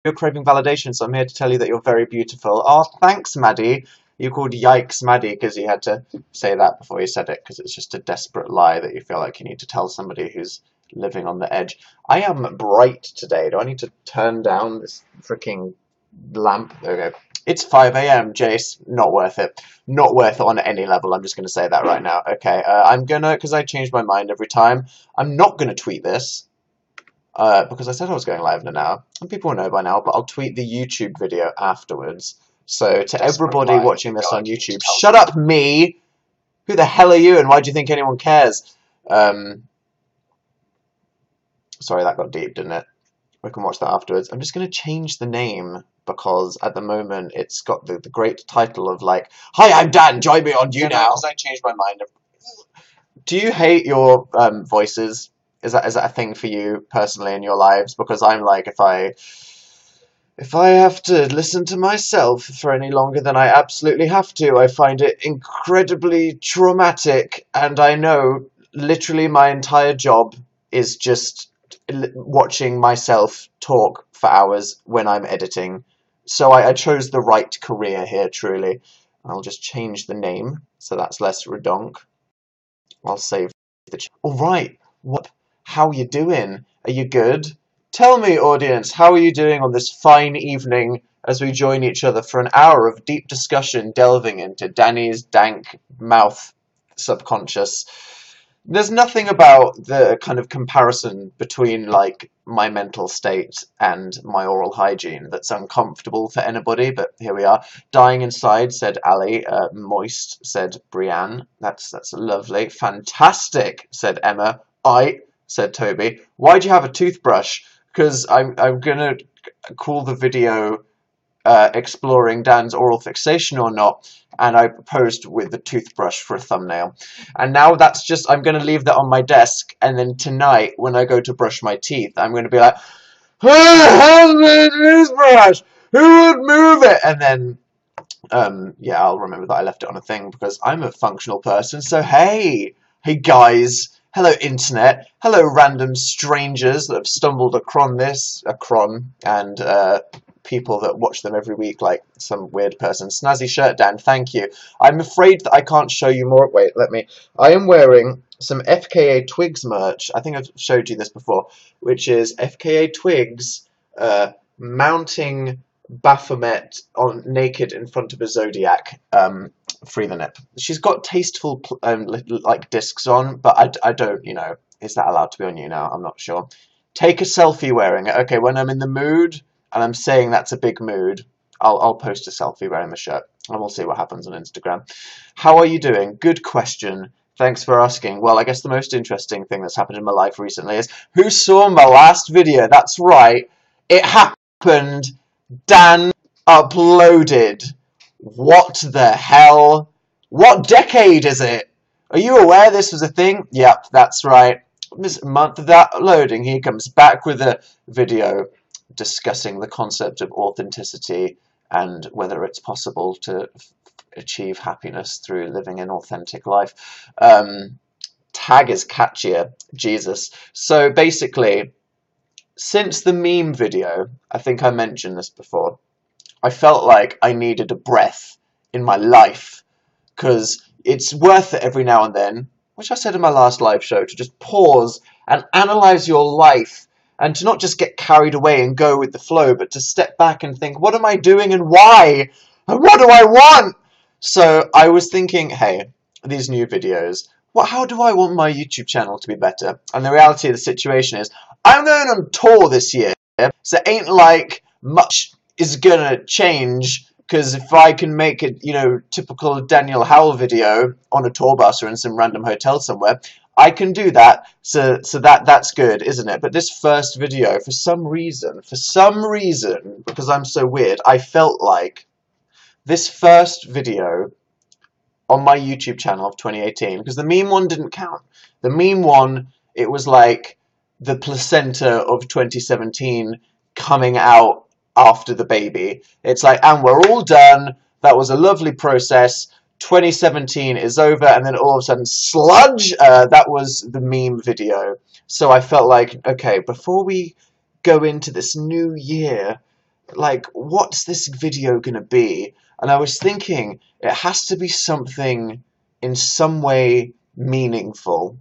you're craving validation, so I'm here to tell you that you're very beautiful. Oh, thanks, Maddie. You called Yikes Maddie because you had to say that before you said it, because it's just a desperate lie that you feel like you need to tell somebody who's living on the edge. I am bright today. Do I need to turn down this freaking lamp? There we go. It's 5 a.m, Jace. Not worth it. Not worth it on any level. I'm just going to say that right now. Okay, I'm going to, because I change my mind every time, I'm not going to tweet this. Because I said I was going live in an hour. And people will know by now, but I'll tweet the YouTube video afterwards. So to everybody watching this on YouTube, shut up, me! Who the hell are you, and why do you think anyone cares? Sorry, that got deep, didn't it? We can watch that afterwards. I'm just going to change the name, because at the moment it's got the great title of, like, Hi, I'm Dan, join me on You Now. Because I changed my mind. Do you hate your voices? Is that a thing for you personally in your lives? Because I'm like, if I have to listen to myself for any longer than I absolutely have to, I find it incredibly traumatic, and I know literally my entire job is just watching myself talk for hours when I'm editing. So I chose the right career here, truly. I'll just change the name, so that's less redonk. I'll save the... Alright, what? How you doing? Are you good? Tell me, audience, how are you doing on this fine evening as we join each other for an hour of deep discussion delving into Danny's dank mouth subconscious? There's nothing about the kind of comparison between, like, my mental state and my oral hygiene that's uncomfortable for anybody, but here we are. Dying inside, said Ali. Moist, said Brienne. That's lovely. Fantastic, said Emma. Said Toby. Why'd you have a toothbrush? Because I'm going to call the video exploring Dan's oral fixation or not, and I proposed with the toothbrush for a thumbnail. And now that's just, I'm going to leave that on my desk, and then tonight, when I go to brush my teeth, I'm going to be like, who has the toothbrush? Who would move it? And then, yeah, I'll remember that I left it on a thing, because I'm a functional person, so hey guys. Hello, Internet. Hello, random strangers that have stumbled across this, and people that watch them every week, like some weird person. Snazzy shirt, Dan, thank you. I'm afraid that I can't show you more. Wait, I am wearing some FKA Twigs merch. I think I've showed you this before, which is FKA Twigs mounting Baphomet on naked in front of a Zodiac. Free the nip. She's got tasteful like discs on, but I don't, you know, is that allowed to be on You Now? I'm not sure. Take a selfie wearing it. Okay, when I'm in the mood, and I'm saying that's a big mood, I'll post a selfie wearing the shirt, and we'll see what happens on Instagram. How are you doing? Good question. Thanks for asking. Well, I guess the most interesting thing that's happened in my life recently is, who saw my last video? That's right. It happened. Dan uploaded. What the hell? What decade is it? Are you aware this was a thing? Yep, that's right. This month of that loading, he comes back with a video discussing the concept of authenticity and whether it's possible to achieve happiness through living an authentic life. Tag is catchier. Jesus. So basically, since the meme video, I think I mentioned this before, I felt like I needed a breath in my life, because it's worth it every now and then, which I said in my last live show, to just pause and analyze your life, and to not just get carried away and go with the flow, but to step back and think, what am I doing and why? And what do I want? So I was thinking, hey, these new videos, how do I want my YouTube channel to be better? And the reality of the situation is, I'm going on tour this year, so it ain't like much is gonna change, because if I can make a, you know, typical Daniel Howell video on a tour bus or in some random hotel somewhere, I can do that, so that's good, isn't it? But this first video, for some reason, because I'm so weird, I felt like this first video on my YouTube channel of 2018, because the meme one didn't count. The meme one, it was like the placenta of 2017 coming out after the baby. It's like, and we're all done. That was a lovely process. 2017 is over, and then all of a sudden, sludge! That was the meme video. So I felt like, okay, before we go into this new year, like, what's this video gonna be? And I was thinking, it has to be something in some way meaningful.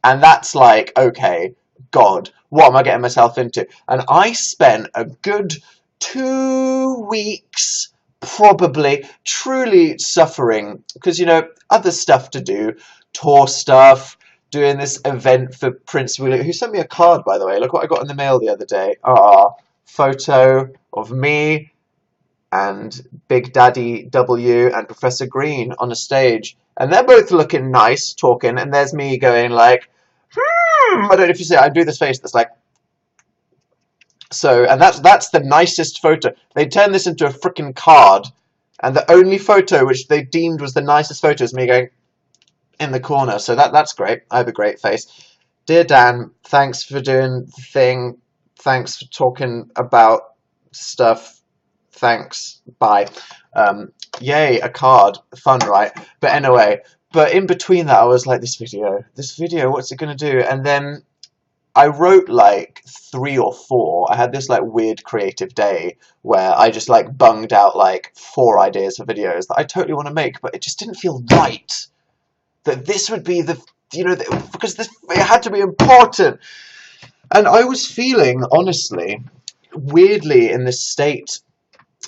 And that's like, okay, God, what am I getting myself into? And I spent a good 2 weeks probably truly suffering because, you know, other stuff to do, tour stuff, doing this event for Prince William, who sent me a card, by the way. Look what I got in the mail the other day. Photo of me and Big Daddy W and Professor Green on a stage. And they're both looking nice, talking, and there's me going like, I don't know if you see it, I do this face that's like, so, and that's the nicest photo. They turned this into a freaking card, and the only photo which they deemed was the nicest photo is me going in the corner. So that's great. I have a great face. Dear Dan, thanks for doing the thing. Thanks for talking about stuff. Thanks. Bye. Yay, a card. Fun, right? But anyway, but in between that, I was like, this video, what's it going to do? And then I wrote like 3 or 4. I had this like weird creative day where I just like bunged out like 4 ideas for videos that I totally want to make, but it just didn't feel right. That this would be the, you know, because it had to be important. And I was feeling, honestly, weirdly in this state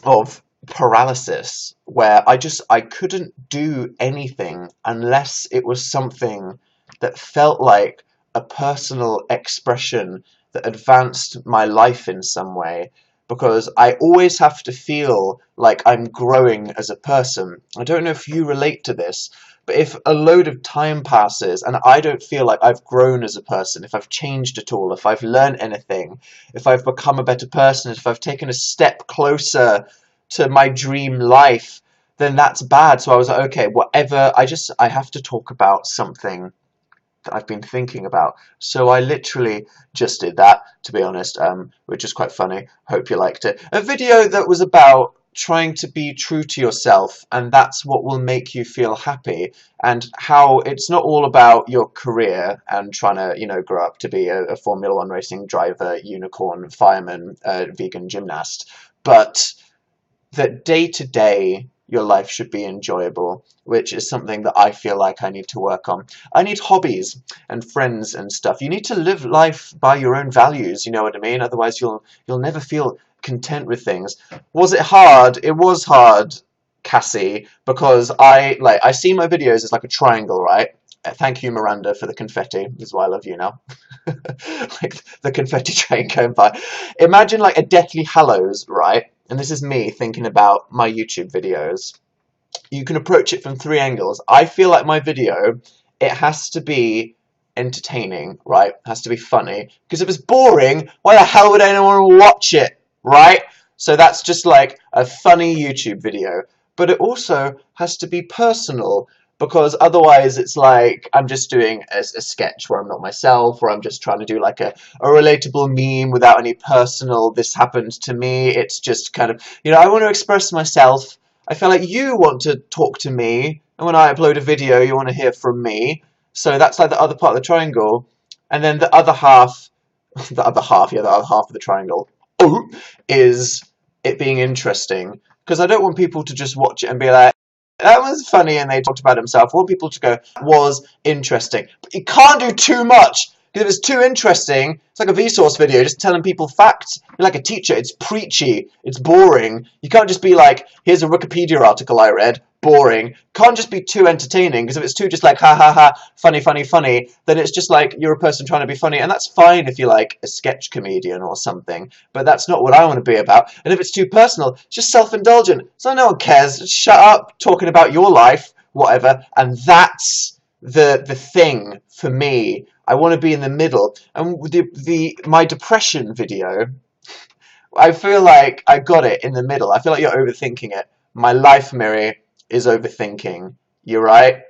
of paralysis where I couldn't do anything unless it was something that felt like a personal expression that advanced my life in some way, because I always have to feel like I'm growing as a person. I don't know if you relate to this, but if a load of time passes and I don't feel like I've grown as a person, if I've changed at all, if I've learned anything, if I've become a better person, if I've taken a step closer to my dream life, then that's bad. So I was like, okay, whatever, I have to talk about something that I've been thinking about. So I literally just did that, to be honest, which is quite funny. Hope you liked it. A video that was about trying to be true to yourself, and that's what will make you feel happy, and how it's not all about your career and trying to, you know, grow up to be a Formula 1 racing driver, unicorn, fireman, vegan gymnast, but that day to day your life should be enjoyable, which is something that I feel like I need to work on. I need hobbies and friends and stuff. You need to live life by your own values, you know what I mean? Otherwise you'll never feel content with things. Was it hard? It was hard, Cassie, because I see my videos as like a triangle, right? Thank you, Miranda, for the confetti. This is why I love you now. Like the confetti train going by. Imagine like a Deathly Hallows, right? And this is me thinking about my YouTube videos. You can approach it from 3 angles. I feel like my video, it has to be entertaining, right? It has to be funny. Because if it's boring, why the hell would anyone watch it, right? So that's just like a funny YouTube video. But it also has to be personal, because otherwise it's like I'm just doing a sketch where I'm not myself, or I'm just trying to do like a relatable meme without any personal, this happened to me. It's just kind of, you know, I want to express myself. I feel like you want to talk to me, and when I upload a video, you want to hear from me. So that's like the other part of the triangle. And then the other half, the other half of the triangle, is it being interesting. Because I don't want people to just watch it and be like, that was funny and they talked about himself. I want people to go, was interesting. But you can't do too much. Because if it's too interesting, it's like a Vsauce video, just telling people facts. You're like a teacher, it's preachy, it's boring. You can't just be like, here's a Wikipedia article I read, boring. Can't just be too entertaining, because if it's too just like, ha ha ha, funny, funny, funny, then it's just like, you're a person trying to be funny, and that's fine if you're like a sketch comedian or something, but that's not what I want to be about. And if it's too personal, it's just self-indulgent, so no one cares. Just shut up, talking about your life, whatever, and that's the thing for me. I want to be in the middle. And my depression video, I feel like I got it in the middle. I feel like you're overthinking it. My life, Miri, is overthinking. You're right.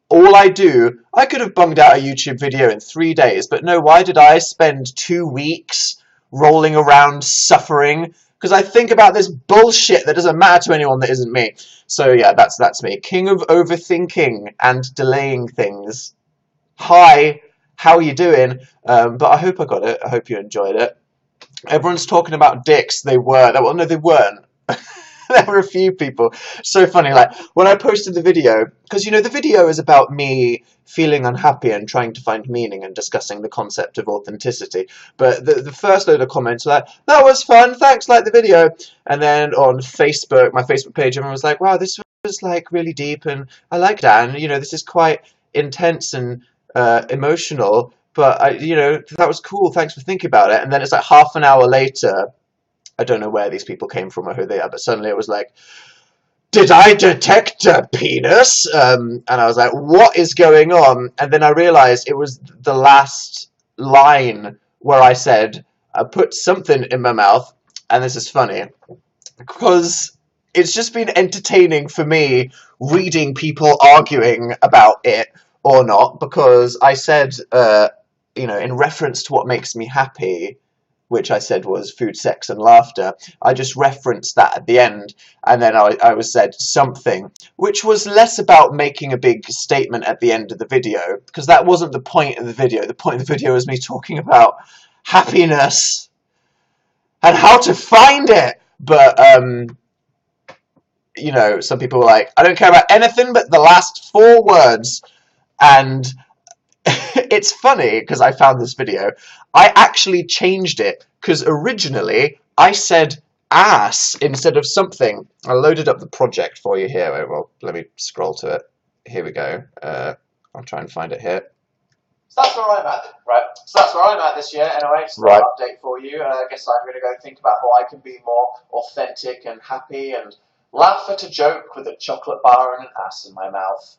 All I could have bunged out a YouTube video in 3 days, but no, why did I spend 2 weeks rolling around suffering? Because I think about this bullshit that doesn't matter to anyone that isn't me. So yeah, that's me. King of overthinking and delaying things. Hi. How are you doing? But I hope I got it. I hope you enjoyed it. Everyone's talking about dicks. They were. Well, no, they weren't. There were a few people. So funny. Like when I posted the video, because the video is about me feeling unhappy and trying to find meaning and discussing the concept of authenticity. But the first load of comments were like, "That was fun. Thanks, like the video." And then on Facebook, my Facebook page, everyone was like, "Wow, this was like really deep, and I like Dan. This is quite intense and emotional." But that was cool. Thanks for thinking about it. And then it's like half an hour later. I don't know where these people came from or who they are, but suddenly it was like, "Did I detect a penis?" And I was like, "What is going on?" And then I realized it was the last line where I said, "I put something in my mouth," and this is funny because it's just been entertaining for me reading people arguing about it or not, because I said, in reference to what makes me happy, which I said was food, sex, and laughter, I just referenced that at the end, and then I was said something, which was less about making a big statement at the end of the video, because that wasn't the point of the video. The point of the video was me talking about happiness and how to find it. But, some people were like, "I don't care about anything but the last 4 words," and it's funny because I found this video. I actually changed it because originally I said ass instead of something. I loaded up the project for you here. Well, let me scroll to it. Here we go. I'll try and find it here. So that's where I'm at. Right. So that's where I'm at this year. Anyway, it's an update for you. I guess I'm going to go think about how I can be more authentic and happy and laugh at a joke with a chocolate bar and an ass in my mouth.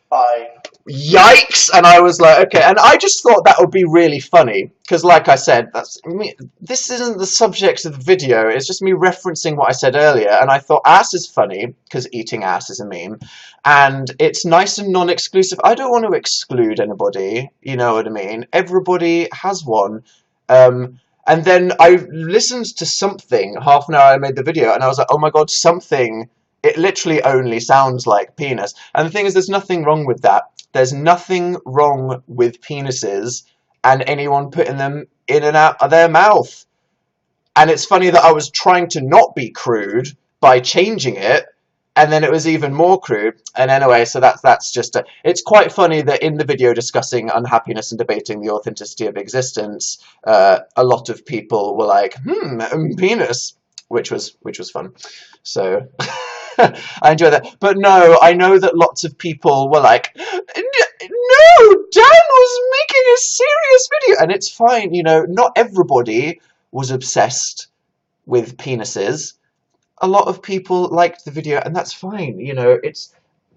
Bye. Yikes! And I was like, okay. And I just thought that would be really funny. Because like I said, this isn't the subject of the video. It's just me referencing what I said earlier. And I thought ass is funny, because eating ass is a meme. And it's nice and non-exclusive. I don't want to exclude anybody. You know what I mean? Everybody has one. And then I listened to something half an hour I made the video. And I was like, oh my god, something... It literally only sounds like penis. And the thing is, there's nothing wrong with that. There's nothing wrong with penises and anyone putting them in and out of their mouth. And it's funny that I was trying to not be crude by changing it, and then it was even more crude. And anyway, so that's just it's quite funny that in the video discussing unhappiness and debating the authenticity of existence, a lot of people were like, penis, which was fun. So... I enjoy that. But no, I know that lots of people were like, "No, Dan was making a serious video." And it's fine, not everybody was obsessed with penises. A lot of people liked the video, and that's fine,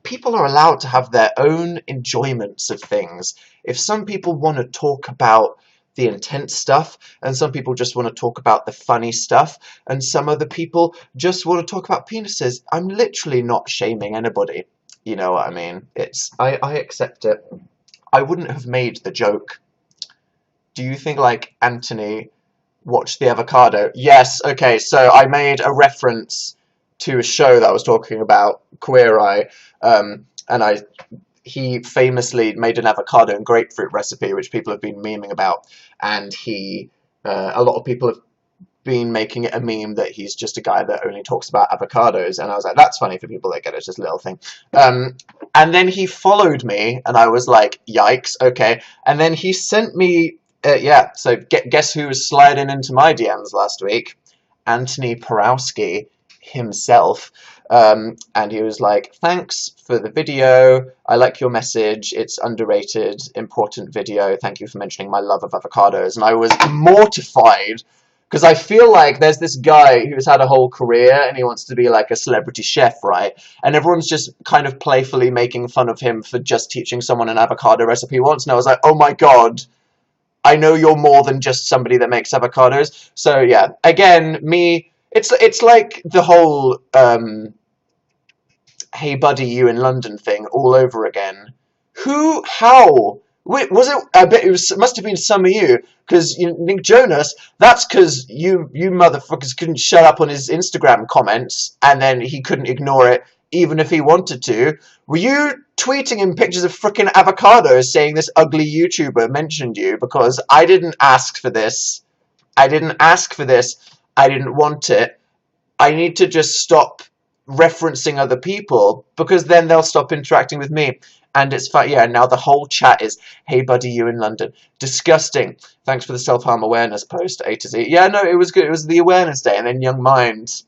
people are allowed to have their own enjoyments of things. If some people want to talk about the intense stuff, and some people just want to talk about the funny stuff, and some other people just want to talk about penises. I'm literally not shaming anybody. You know what I mean? I accept it. I wouldn't have made the joke. Do you think, like, Anthony watched The Avocado? Yes, okay, so I made a reference to a show that I was talking about, Queer Eye, and he famously made an avocado and grapefruit recipe, which people have been memeing about, and a lot of people have been making it a meme that he's just a guy that only talks about avocados, and I was like, that's funny for people that get it, it's just a little thing. And then he followed me, and I was like, yikes, okay, and then he sent me, so guess who was sliding into my DMs last week? Anthony Porowski himself. And he was like, "Thanks for the video. I like your message. It's underrated, important video. Thank you for mentioning my love of avocados." And I was mortified because I feel like there's this guy who's had a whole career and he wants to be like a celebrity chef, right? And everyone's just kind of playfully making fun of him for just teaching someone an avocado recipe once. And I was like, oh my god, I know you're more than just somebody that makes avocados. So yeah, again, it's like the whole "Hey buddy, you in London" thing all over again. How? Wait, was it? I bet it must have been some of you, because Nick Jonas. That's because you motherfuckers couldn't shut up on his Instagram comments, and then he couldn't ignore it even if he wanted to. Were you tweeting him pictures of frickin' avocados saying this ugly YouTuber mentioned you? Because I didn't ask for this. I didn't ask for this. I didn't want it. I need to just stop referencing other people because then they'll stop interacting with me. And it's fine. Yeah, now the whole chat is, hey, buddy, you in London. Disgusting. Thanks for the self-harm awareness post, A to Z. Yeah, no, it was good. It was the awareness day. And then Young Minds